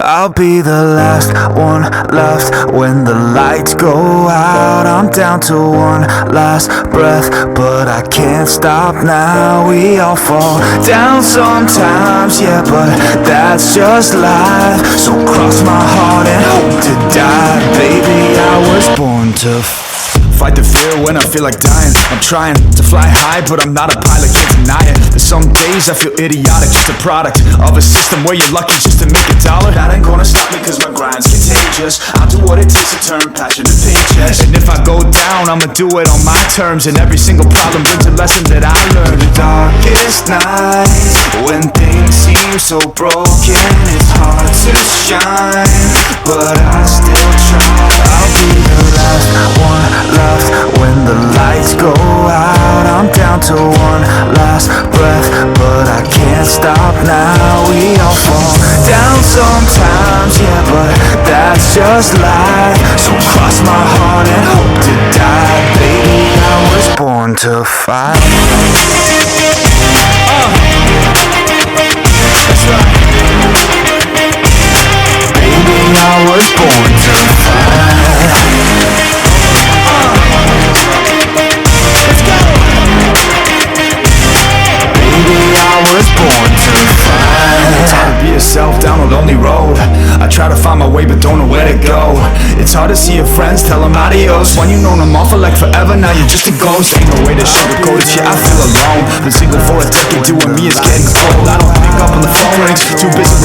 I'll be the last one left when the lights go out. I'm down to one last breath, but I can't stop now. We all fall down sometimes, yeah, but that's just life. So cross my heart and hope to die. Baby, I was born to fight the fear when I feel like dying. I'm trying to fly high, but I'm not a pilot, can't deny it. There's some days I feel idiotic, just a product of a system where you're lucky just to make $1. That ain't gonna stop me cause my grind's contagious. I'll do what it takes to turn passion to paychecks. And if I go down, I'ma do it on my terms. And every single problem brings a lesson that I learned. The darkest nights, when things seem so broken, it's hard to shine, but I still try. I'll be the last one left when the lights go out. I'm down to one last breath, but I can't stop now. We all fall down sometimes, yeah, but that's just life. So cross my heart and hope to die. Baby, I was born to fight. That's right. Baby, I was born to fight. Down a lonely road, I try to find my way but don't know where to go. It's hard to see your friends, tell them adios. When you known them all for like forever, now you're just a ghost. Ain't no way to sugarcoat it, yeah, I feel alone. Been single for a decade, doing me is getting old. I don't pick up when the phone rings, too busy with